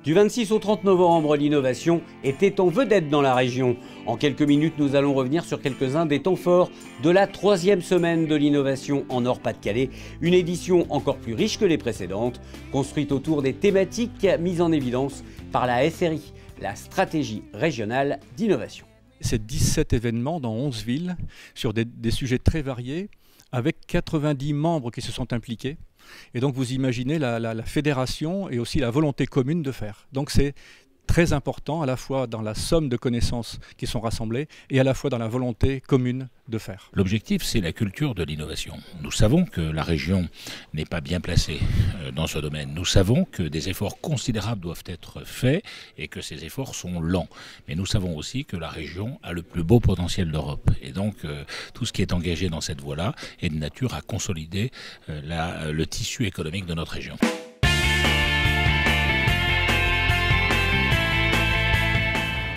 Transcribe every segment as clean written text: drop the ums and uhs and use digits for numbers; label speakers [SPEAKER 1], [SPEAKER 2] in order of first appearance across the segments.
[SPEAKER 1] Du 26 au 30 novembre, l'innovation était en vedette dans la région. En quelques minutes, nous allons revenir sur quelques-uns des temps forts de la 3e semaine de l'innovation en Nord-Pas-de-Calais. Une édition encore plus riche que les précédentes, construite autour des thématiques mises en évidence par la SRI, la stratégie régionale d'innovation.
[SPEAKER 2] C'est 17 événements dans 11 villes sur des sujets très variés, avec 90 membres qui se sont impliqués. Et donc vous imaginez la fédération et aussi la volonté commune de faire. Donc c'est très important à la fois dans la somme de connaissances qui sont rassemblées et à la fois dans la volonté commune de faire.
[SPEAKER 3] L'objectif, c'est la culture de l'innovation. Nous savons que la région n'est pas bien placée dans ce domaine. Nous savons que des efforts considérables doivent être faits et que ces efforts sont lents. Mais nous savons aussi que la région a le plus beau potentiel d'Europe. Et donc, tout ce qui est engagé dans cette voie-là est de nature à consolider le tissu économique de notre région.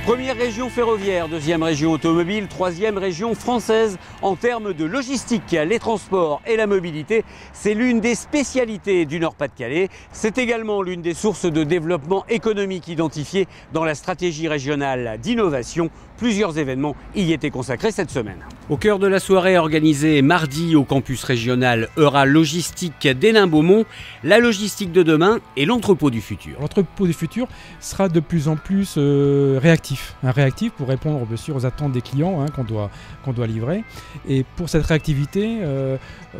[SPEAKER 1] Première région ferroviaire, deuxième région automobile, troisième région française en termes de logistique, les transports et la mobilité. C'est l'une des spécialités du Nord-Pas-de-Calais. C'est également l'une des sources de développement économique identifiées dans la stratégie régionale d'innovation. Plusieurs événements y étaient consacrés cette semaine. Au cœur de la soirée organisée mardi au campus régional Eura Logistique d'Hénin-Beaumont, la logistique de demain et l'entrepôt du futur.
[SPEAKER 4] L'entrepôt du futur sera de plus en plus réactif. Réactif pour répondre bien sûr aux attentes des clients qu'on doit livrer. Et pour cette réactivité,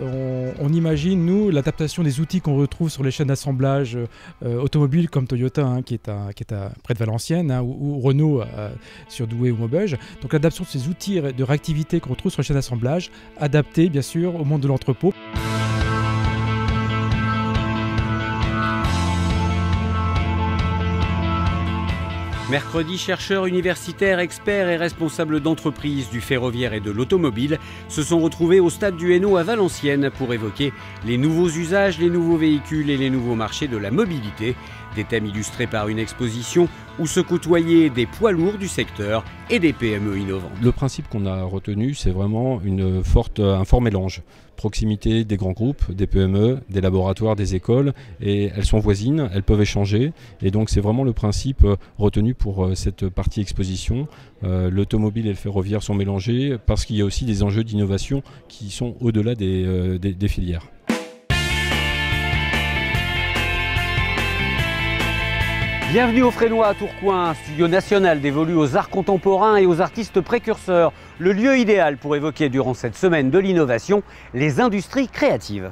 [SPEAKER 4] on imagine, nous, l'adaptation des outils qu'on retrouve sur les chaînes d'assemblage automobiles comme Toyota, qui est près de Valenciennes, ou Renault sur Douai ou Maubeuge. Donc l'adaptation de ces outils de réactivité qu'on retrouve sur les chaînes d'assemblage, adaptés bien sûr au monde de l'entrepôt.
[SPEAKER 1] Mercredi, chercheurs universitaires, experts et responsables d'entreprises du ferroviaire et de l'automobile se sont retrouvés au stade du Hainaut à Valenciennes pour évoquer les nouveaux usages, les nouveaux véhicules et les nouveaux marchés de la mobilité. Des thèmes illustrés par une exposition où se côtoyaient des poids lourds du secteur et des PME innovantes.
[SPEAKER 5] Le principe qu'on a retenu, c'est vraiment un fort mélange. Proximité des grands groupes, des PME, des laboratoires, des écoles, et elles sont voisines, elles peuvent échanger. Et donc c'est vraiment le principe retenu pour cette partie exposition. L'automobile et le ferroviaire sont mélangés parce qu'il y a aussi des enjeux d'innovation qui sont au-delà des filières.
[SPEAKER 1] Bienvenue au Frénois à Tourcoing, studio national dévolu aux arts contemporains et aux artistes précurseurs. Le lieu idéal pour évoquer durant cette semaine de l'innovation les industries créatives.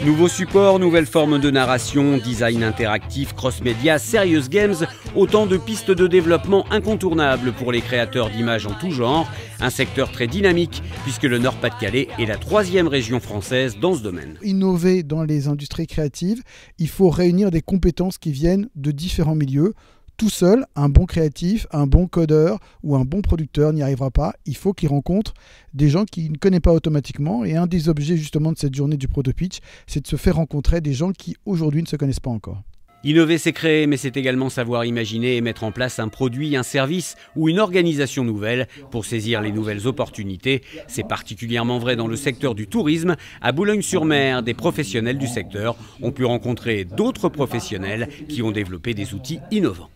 [SPEAKER 1] Nouveaux supports, nouvelles formes de narration, design interactif, cross-média, serious games, autant de pistes de développement incontournables pour les créateurs d'images en tout genre. Un secteur très dynamique puisque le Nord-Pas-de-Calais est la 3e région française dans ce domaine.
[SPEAKER 6] Innover dans les industries créatives, il faut réunir des compétences qui viennent de différents milieux. Tout seul, un bon créatif, un bon codeur ou un bon producteur n'y arrivera pas. Il faut qu'il rencontre des gens qu'il ne connaît pas automatiquement. Et un des objets justement de cette journée du Proto Pitch, c'est de se faire rencontrer des gens qui aujourd'hui ne se connaissent pas encore.
[SPEAKER 1] Innover, c'est créer, mais c'est également savoir imaginer et mettre en place un produit, un service ou une organisation nouvelle pour saisir les nouvelles opportunités. C'est particulièrement vrai dans le secteur du tourisme. À Boulogne-sur-Mer, des professionnels du secteur ont pu rencontrer d'autres professionnels qui ont développé des outils innovants.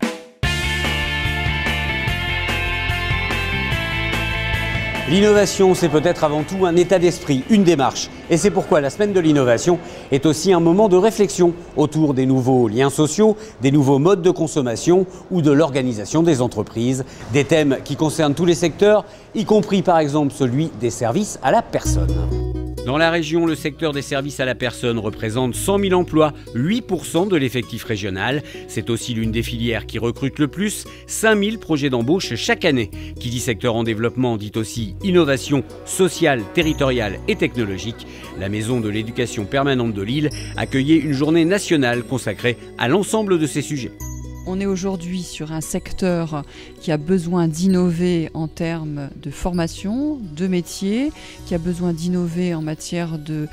[SPEAKER 1] L'innovation, c'est peut-être avant tout un état d'esprit, une démarche. Et c'est pourquoi la semaine de l'innovation est aussi un moment de réflexion autour des nouveaux liens sociaux, des nouveaux modes de consommation ou de l'organisation des entreprises. Des thèmes qui concernent tous les secteurs, y compris par exemple celui des services à la personne. Dans la région, le secteur des services à la personne représente 100 000 emplois, 8% de l'effectif régional. C'est aussi l'une des filières qui recrute le plus, 5 000 projets d'embauche chaque année. Qui dit secteur en développement dit aussi innovation sociale, territoriale et technologique. La Maison de l'éducation permanente de Lille accueillait une journée nationale consacrée à l'ensemble de ces sujets.
[SPEAKER 7] On est aujourd'hui sur un secteur qui a besoin d'innover en termes de formation, de métier, qui a besoin d'innover en matière de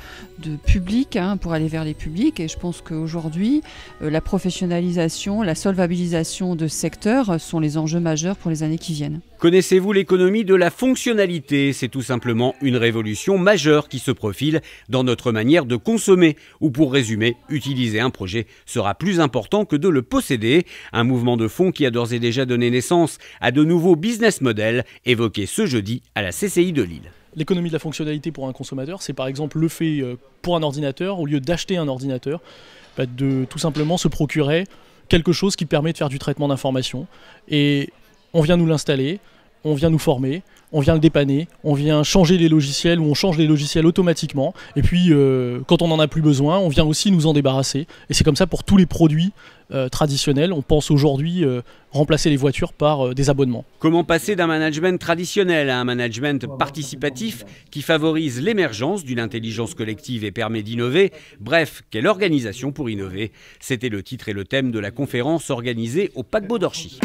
[SPEAKER 7] public, pour aller vers les publics. Et je pense qu'aujourd'hui, la professionnalisation, la solvabilisation de ce secteur sont les enjeux majeurs pour les années qui viennent.
[SPEAKER 1] Connaissez-vous l'économie de la fonctionnalité? C'est tout simplement une révolution majeure qui se profile dans notre manière de consommer. Ou pour résumer, utiliser un projet sera plus important que de le posséder. Un mouvement de fond qui a d'ores et déjà donné naissance à de nouveaux business models évoqués ce jeudi à la CCI de Lille.
[SPEAKER 8] L'économie de la fonctionnalité pour un consommateur, c'est par exemple le fait pour un ordinateur, au lieu d'acheter un ordinateur, de tout simplement se procurer quelque chose qui permet de faire du traitement d'informations. Et on vient nous l'installer, on vient nous former, on vient le dépanner, on vient changer les logiciels ou on change les logiciels automatiquement. Et puis, quand on n'en a plus besoin, on vient aussi nous en débarrasser. Et c'est comme ça pour tous les produits traditionnels. On pense aujourd'hui remplacer les voitures par des abonnements.
[SPEAKER 1] Comment passer d'un management traditionnel à un management participatif qui favorise l'émergence d'une intelligence collective et permet d'innover? Bref, quelle organisation pour innover? C'était le titre et le thème de la conférence organisée au paquebot d'Orchy.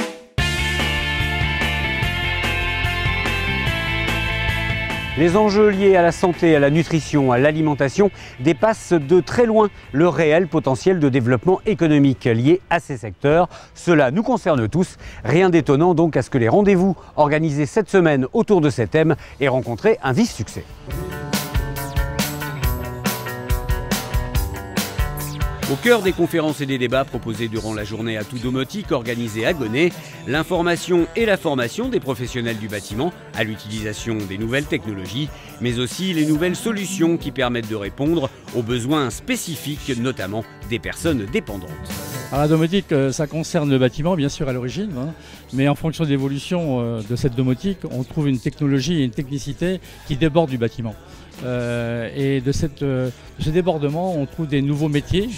[SPEAKER 1] Les enjeux liés à la santé, à la nutrition, à l'alimentation dépassent de très loin le réel potentiel de développement économique lié à ces secteurs. Cela nous concerne tous. Rien d'étonnant donc à ce que les rendez-vous organisés cette semaine autour de ces thèmes aient rencontré un vif succès. Au cœur des conférences et des débats proposés durant la journée à tout domotique organisée à Gonnet, l'information et la formation des professionnels du bâtiment à l'utilisation des nouvelles technologies, mais aussi les nouvelles solutions qui permettent de répondre aux besoins spécifiques, notamment des personnes dépendantes.
[SPEAKER 9] Alors la domotique, ça concerne le bâtiment bien sûr à l'origine, mais en fonction de l'évolution de cette domotique, on trouve une technologie et une technicité qui débordent du bâtiment. Et de ce débordement, on trouve des nouveaux métiers.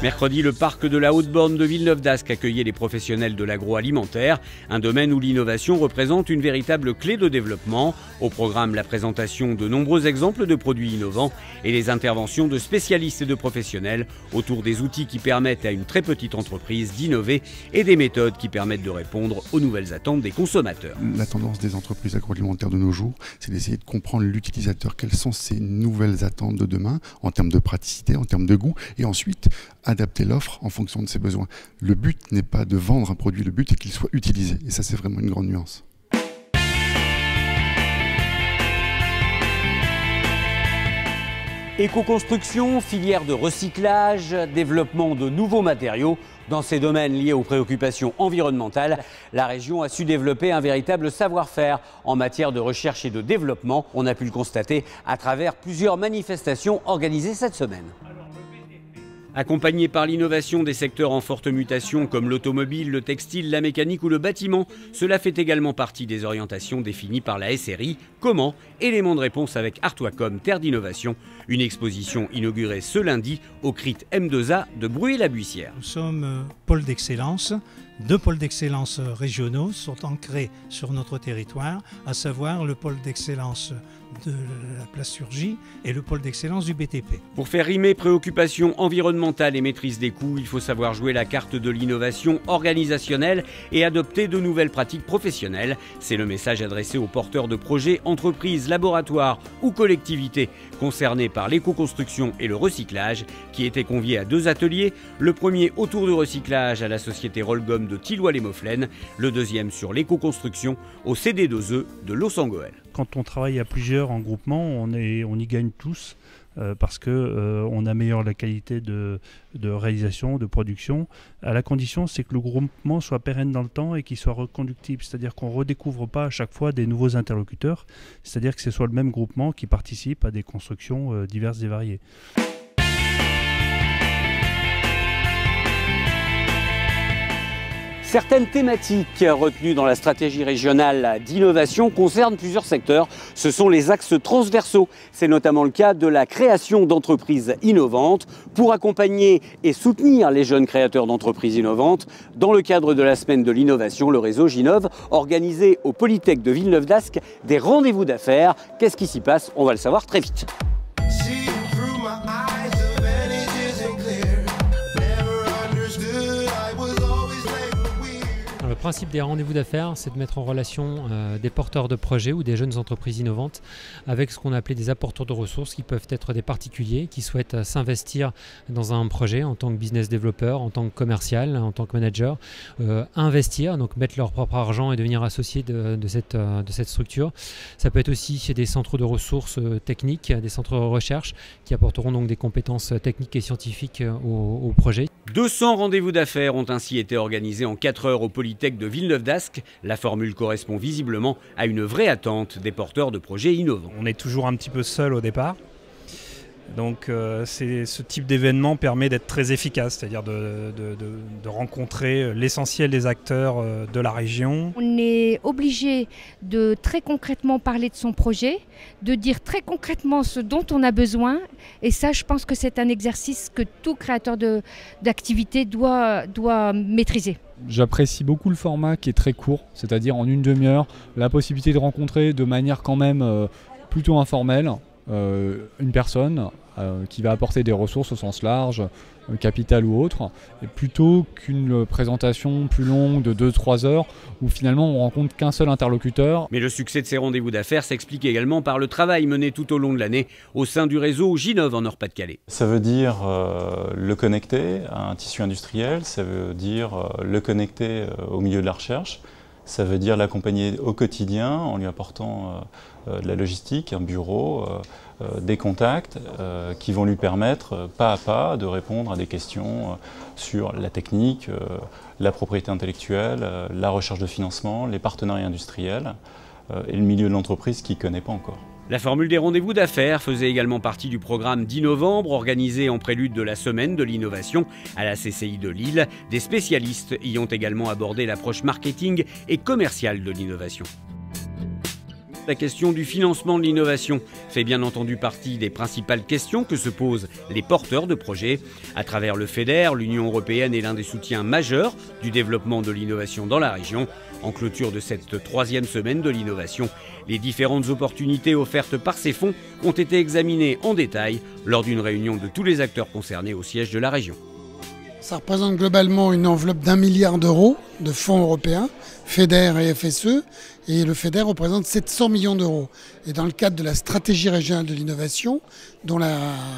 [SPEAKER 1] Mercredi, le parc de la Haute-Borne de Villeneuve-d'Ascq accueillait les professionnels de l'agroalimentaire, un domaine où l'innovation représente une véritable clé de développement. Au programme, la présentation de nombreux exemples de produits innovants et les interventions de spécialistes et de professionnels autour des outils qui permettent à une très petite entreprise d'innover et des méthodes qui permettent de répondre aux nouvelles attentes des consommateurs.
[SPEAKER 10] La tendance des entreprises agroalimentaires de nos jours, c'est d'essayer de comprendre l'utilisateur, quelles sont ces nouvelles attentes de demain en termes de praticité, en termes de goût, et ensuite adapter l'offre en fonction de ses besoins. Le but n'est pas de vendre un produit, le but est qu'il soit utilisé. Et ça, c'est vraiment une grande nuance.
[SPEAKER 1] Éco-construction, filière de recyclage, développement de nouveaux matériaux. Dans ces domaines liés aux préoccupations environnementales, la région a su développer un véritable savoir-faire en matière de recherche et de développement. On a pu le constater à travers plusieurs manifestations organisées cette semaine. Accompagné par l'innovation des secteurs en forte mutation comme l'automobile, le textile, la mécanique ou le bâtiment, cela fait également partie des orientations définies par la SRI. Comment? Élément de réponse avec Artoiscom, Terre d'innovation, une exposition inaugurée ce lundi au CRIT M2A de Bruay-la-Buissière.
[SPEAKER 11] Nous sommes pôle d'excellence. Deux pôles d'excellence régionaux sont ancrés sur notre territoire, à savoir le pôle d'excellence de la plasturgie et le pôle d'excellence du BTP.
[SPEAKER 1] Pour faire rimer préoccupations environnementales et maîtrise des coûts, il faut savoir jouer la carte de l'innovation organisationnelle et adopter de nouvelles pratiques professionnelles. C'est le message adressé aux porteurs de projets, entreprises, laboratoires ou collectivités concernés par l'éco-construction et le recyclage, qui étaient conviés à deux ateliers. Le premier autour du recyclage à la société Rollgom de Thilloy-les-Mauflaines, le deuxième sur l'éco-construction au CD2E de Los-Angoël.
[SPEAKER 12] Quand on travaille à plusieurs en groupement, on y gagne tous parce qu'on améliore la qualité de réalisation, de production, à la condition c'est que le groupement soit pérenne dans le temps et qu'il soit reconductible, c'est-à-dire qu'on ne redécouvre pas à chaque fois des nouveaux interlocuteurs, c'est-à-dire que ce soit le même groupement qui participe à des constructions diverses et variées.
[SPEAKER 1] Certaines thématiques retenues dans la stratégie régionale d'innovation concernent plusieurs secteurs. Ce sont les axes transversaux. C'est notamment le cas de la création d'entreprises innovantes. Pour accompagner et soutenir les jeunes créateurs d'entreprises innovantes, dans le cadre de la semaine de l'innovation, le réseau Ginov organisait au Polytech de Villeneuve-d'Ascq des rendez-vous d'affaires. Qu'est-ce qui s'y passe? On va le savoir très vite.
[SPEAKER 13] principe des rendez-vous d'affaires, c'est de mettre en relation des porteurs de projets ou des jeunes entreprises innovantes avec ce qu'on appelait des apporteurs de ressources qui peuvent être des particuliers qui souhaitent s'investir dans un projet en tant que business développeur, en tant que commercial, en tant que manager, investir, donc mettre leur propre argent et devenir associé de cette structure. Ça peut être aussi chez des centres de ressources techniques, des centres de recherche qui apporteront donc des compétences techniques et scientifiques au projet.
[SPEAKER 1] 200 rendez-vous d'affaires ont ainsi été organisés en 4 heures au Polytech de Villeneuve-d'Ascq. La formule correspond visiblement à une vraie attente des porteurs de projets innovants.
[SPEAKER 14] On est toujours un petit peu seul au départ. Donc ce type d'événement permet d'être très efficace, c'est-à-dire de rencontrer l'essentiel des acteurs de la région.
[SPEAKER 15] On est obligé de très concrètement parler de son projet, de dire très concrètement ce dont on a besoin. Et ça, je pense que c'est un exercice que tout créateur d'activité doit maîtriser.
[SPEAKER 16] J'apprécie beaucoup le format qui est très court, c'est-à-dire en une demi-heure, la possibilité de rencontrer de manière quand même plutôt informelle une personne qui va apporter des ressources au sens large, capital ou autre, et plutôt qu'une présentation plus longue de 2-3 heures où finalement on rencontre qu'un seul interlocuteur.
[SPEAKER 1] Mais le succès de ces rendez-vous d'affaires s'explique également par le travail mené tout au long de l'année au sein du réseau Ginov en Nord-Pas-de-Calais.
[SPEAKER 17] Ça veut dire le connecter à un tissu industriel, ça veut dire le connecter au milieu de la recherche, ça veut dire l'accompagner au quotidien en lui apportant de la logistique, un bureau, des contacts qui vont lui permettre pas à pas de répondre à des questions sur la technique, la propriété intellectuelle, la recherche de financement, les partenariats industriels et le milieu de l'entreprise qu'il ne connaît pas encore.
[SPEAKER 1] La formule des rendez-vous d'affaires faisait également partie du programme d'e-novembre organisé en prélude de la semaine de l'innovation à la CCI de Lille. Des spécialistes y ont également abordé l'approche marketing et commerciale de l'innovation. La question du financement de l'innovation fait bien entendu partie des principales questions que se posent les porteurs de projets. À travers le FEDER, l'Union européenne est l'un des soutiens majeurs du développement de l'innovation dans la région. En clôture de cette 3e semaine de l'innovation, les différentes opportunités offertes par ces fonds ont été examinées en détail lors d'une réunion de tous les acteurs concernés au siège de la région.
[SPEAKER 18] Ça représente globalement une enveloppe d'1 milliard d'euros de fonds européens, FEDER et FSE, et le FEDER représente 700 millions d'euros. Et dans le cadre de la stratégie régionale de l'innovation, dont la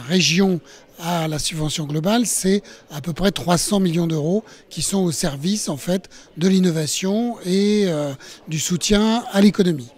[SPEAKER 18] région a la subvention globale, c'est à peu près 300 millions d'euros qui sont au service en fait de l'innovation et du soutien à l'économie.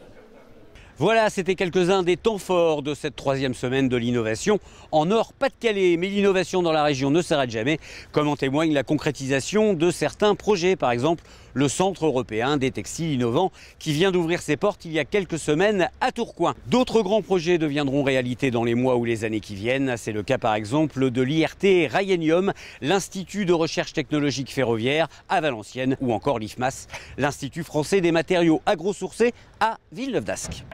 [SPEAKER 1] Voilà, c'était quelques-uns des temps forts de cette 3e semaine de l'innovation en Nord-Pas-de-Calais. Mais l'innovation dans la région ne s'arrête jamais, comme en témoigne la concrétisation de certains projets. Par exemple, le Centre européen des textiles innovants qui vient d'ouvrir ses portes il y a quelques semaines à Tourcoing. D'autres grands projets deviendront réalité dans les mois ou les années qui viennent. C'est le cas par exemple de l'IRT Rayenium, l'Institut de recherche technologique ferroviaire à Valenciennes, ou encore l'IFMAS, l'Institut français des matériaux agrosourcés à Villeneuve-d'Ascq.